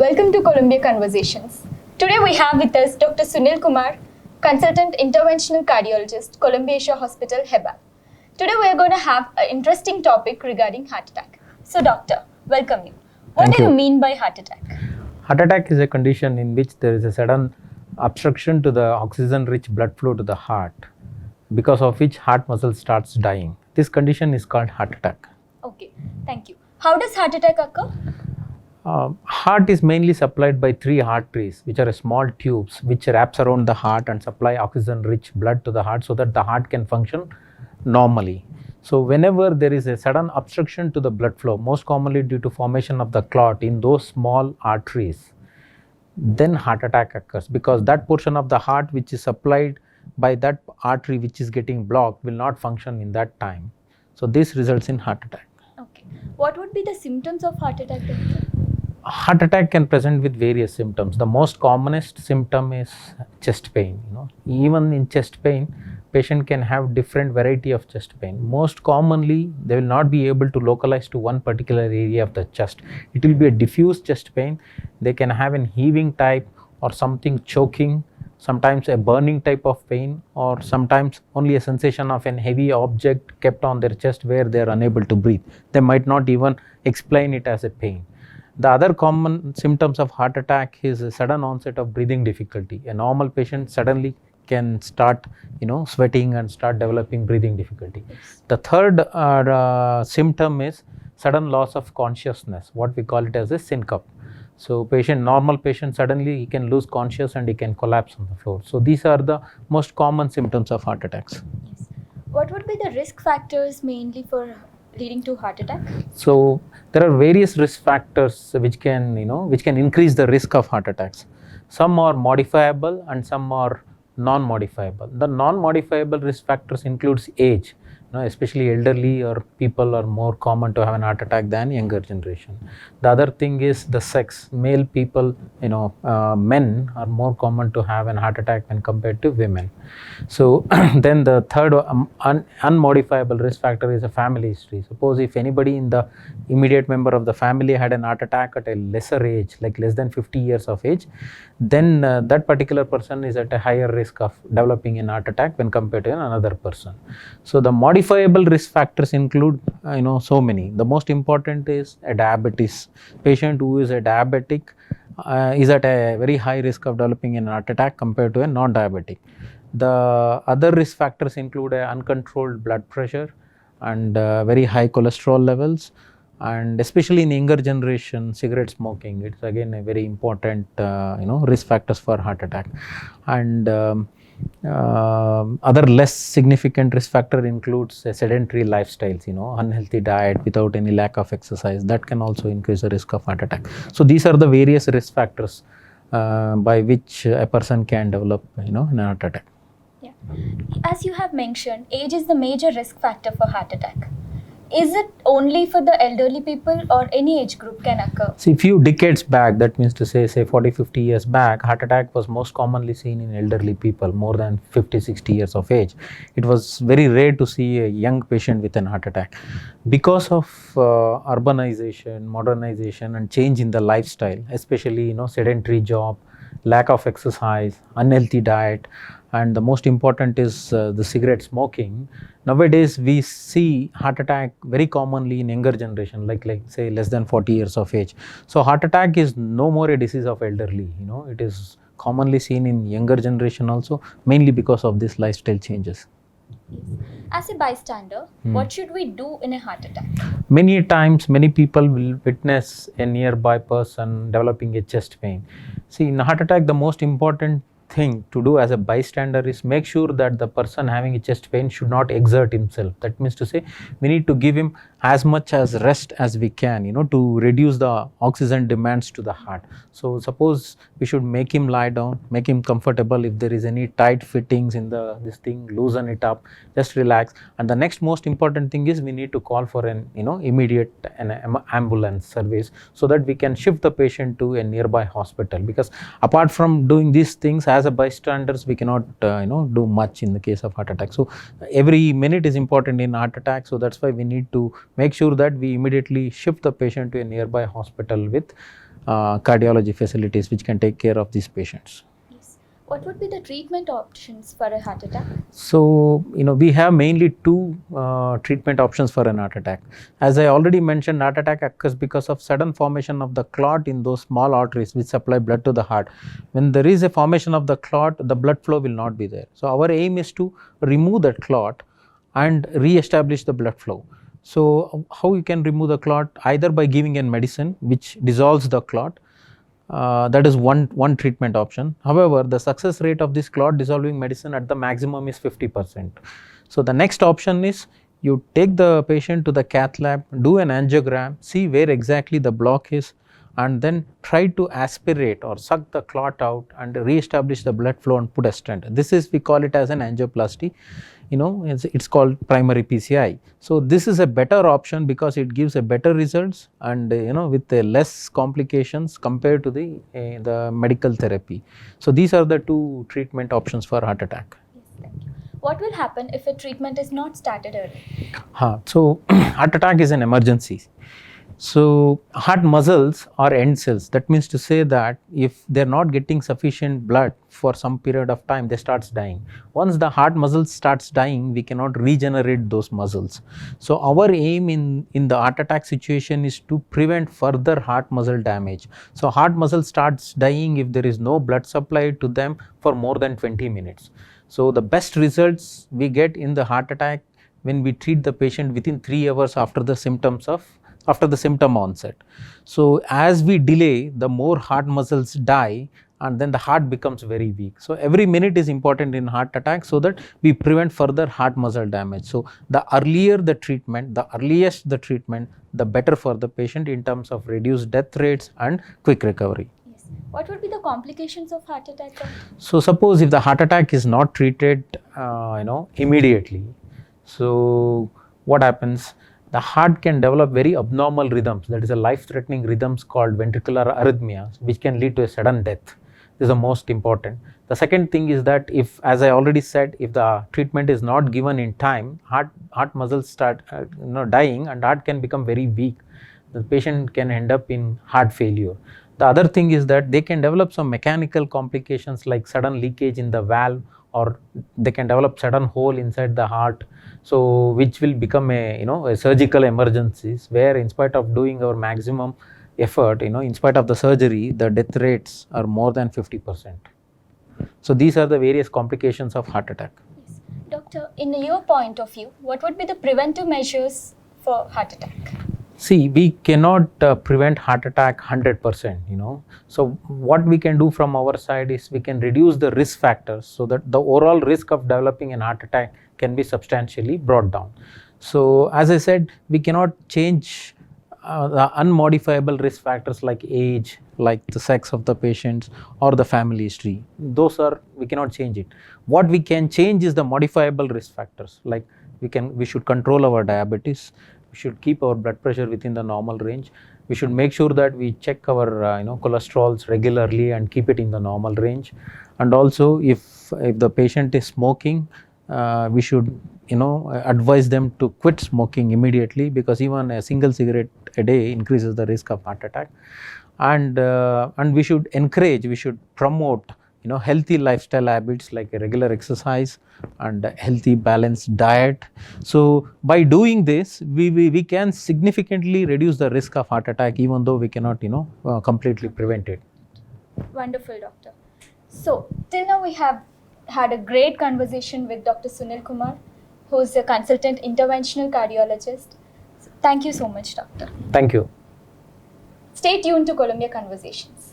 Welcome to Columbia Conversations. Today we have with us Dr. Sunil Kumar, Consultant Interventional Cardiologist, Columbia Asia Hospital, Hebal. Today we are going to have an interesting topic regarding heart attack. So doctor, welcome you. What do you mean by heart attack? Heart attack is a condition in which there is a sudden obstruction to the oxygen-rich blood flow to the heart, because of which heart muscle starts dying. This condition is called heart attack. Okay, thank you. How does heart attack occur? Heart is mainly supplied by three arteries, which are small tubes which wraps around the heart and supply oxygen-rich blood to the heart so that the heart can function normally. So whenever there is a sudden obstruction to the blood flow, most commonly due to formation of the clot in those small arteries, then heart attack occurs, because that portion of the heart which is supplied by that artery which is getting blocked will not function in that time. So this results in heart attack. Okay. What would be the symptoms of heart attack, doctor? Heart attack can present with various symptoms. The most commonest symptom is chest pain. Even in chest pain, patient can have different variety of chest pain. Most commonly, they will not be able to localize to one particular area of the chest. It will be a diffuse chest pain. They can have an heaving type or something choking, sometimes a burning type of pain, or sometimes only a sensation of an heavy object kept on their chest where they are unable to breathe. They might not even explain it as a pain. The other common symptoms of heart attack is a sudden onset of breathing difficulty. A normal patient suddenly can start, sweating and start developing breathing difficulty. The third symptom is sudden loss of consciousness, what we call it as a syncope. So normal patient, suddenly he can lose consciousness and he can collapse on the floor. So these are the most common symptoms of heart attacks. Yes. What would be the risk factors mainly for leading to heart attack? So there are various risk factors which can increase the risk of heart attacks. Some are modifiable and some are non-modifiable. The non-modifiable risk factors includes age. Especially elderly or people are more common to have an heart attack than younger generation. The other thing is the sex. Male people, men are more common to have an heart attack when compared to women. So then the third unmodifiable risk factor is a family history. Suppose if anybody in the immediate member of the family had an heart attack at a lesser age, like less than 50 years of age, then that particular person is at a higher risk of developing an heart attack when compared to another person. So the modifiable risk factors include so many. The most important is a diabetes. Patient who is a diabetic is at a very high risk of developing an heart attack compared to a non-diabetic. The other risk factors include uncontrolled blood pressure and very high cholesterol levels, and especially in younger generation, cigarette smoking. It's again a very important risk factors for heart attack. And other less significant risk factor includes a sedentary lifestyles, unhealthy diet without any lack of exercise. That can also increase the risk of heart attack. So these are the various risk factors by which a person can develop an heart attack. Yeah. As you have mentioned, age is the major risk factor for heart attack. Is it only for the elderly people or any age group can occur? See, few decades back, that means to say 40, 50 years back, heart attack was most commonly seen in elderly people more than 50, 60 years of age. It was very rare to see a young patient with an heart attack. Because of urbanization, modernization and change in the lifestyle, especially sedentary job, lack of exercise, unhealthy diet, and the most important is the cigarette smoking. Nowadays we see heart attack very commonly in younger generation, like say less than 40 years of age. So heart attack is no more a disease of elderly. It is commonly seen in younger generation also, mainly because of these lifestyle changes. Yes. As a bystander, what should we do in a heart attack? Many times, many people will witness a nearby person developing a chest pain. See, in a heart attack, the most important thing to do as a bystander is make sure that the person having a chest pain should not exert himself. That means to say, we need to give him as much as rest as we can, to reduce the oxygen demands to the heart. So suppose we should make him lie down, make him comfortable. If there is any tight fittings in this thing, loosen it up, just relax. And the next most important thing is we need to call for an immediate ambulance service so that we can shift the patient to a nearby hospital. Because apart from doing these things, as a bystanders, we cannot do much in the case of heart attack. So every minute is important in heart attack. So that's why we need to make sure that we immediately shift the patient to a nearby hospital with cardiology facilities which can take care of these patients. Yes. What would be the treatment options for a heart attack? So, we have mainly two treatment options for an heart attack. As I already mentioned, heart attack occurs because of sudden formation of the clot in those small arteries which supply blood to the heart. When there is a formation of the clot, the blood flow will not be there. So, our aim is to remove that clot and re-establish the blood flow. So, how you can remove the clot? Either by giving a medicine which dissolves the clot. That is one treatment option. However, the success rate of this clot dissolving medicine at the maximum is 50%. So, the next option is you take the patient to the cath lab, do an angiogram, see where exactly the block is, and then try to aspirate or suck the clot out and re-establish the blood flow and put a stent. This is, we call it as an angioplasty. It's called primary PCI. So, this is a better option because it gives a better results and with less complications compared to the medical therapy. So, these are the two treatment options for heart attack. Yes, thank you. What will happen if a treatment is not started early? So, heart attack is an emergency. So, heart muscles are end cells. That means to say that if they are not getting sufficient blood for some period of time, they starts dying. Once the heart muscles starts dying, we cannot regenerate those muscles. So, our aim in the heart attack situation is to prevent further heart muscle damage. So, heart muscle starts dying if there is no blood supply to them for more than 20 minutes. So, the best results we get in the heart attack when we treat the patient within 3 hours after the symptom onset. So, as we delay, the more heart muscles die and then the heart becomes very weak. So, every minute is important in heart attack so that we prevent further heart muscle damage. So, the earlier the treatment, the earliest the treatment, the better for the patient in terms of reduced death rates and quick recovery. Yes. What would be the complications of heart attack? So, suppose if the heart attack is not treated immediately, so what happens? The heart can develop very abnormal rhythms, that is a life-threatening rhythms called ventricular arrhythmias, which can lead to a sudden death. This is the most important. The second thing is that if, as I already said, if the treatment is not given in time, heart muscles start dying and heart can become very weak. The patient can end up in heart failure. The other thing is that they can develop some mechanical complications like sudden leakage in the valve, or they can develop sudden hole inside the heart, so which will become a surgical emergencies, where in spite of doing our maximum effort, in spite of the surgery, the death rates are more than 50%. So, these are the various complications of heart attack. Yes. Doctor, in your point of view, what would be the preventive measures for heart attack? See, we cannot prevent heart attack 100%, So, what we can do from our side is we can reduce the risk factors so that the overall risk of developing an heart attack can be substantially brought down. So, as I said, we cannot change the unmodifiable risk factors like age, like the sex of the patients or the family history. We cannot change it. What we can change is the modifiable risk factors, like we should control our diabetes. We should keep our blood pressure within the normal range. We should make sure that we check our cholesterols regularly and keep it in the normal range. And also, if the patient is smoking, we should advise them to quit smoking immediately, because even a single cigarette a day increases the risk of heart attack. And we should promote healthy lifestyle habits like a regular exercise and a healthy balanced diet. So, by doing this, we can significantly reduce the risk of heart attack, even though we cannot completely prevent it. Wonderful, doctor. So, till now we have had a great conversation with Dr. Sunil Kumar, who is a consultant interventional cardiologist. So, thank you so much, doctor. Thank you. Stay tuned to Columbia Conversations.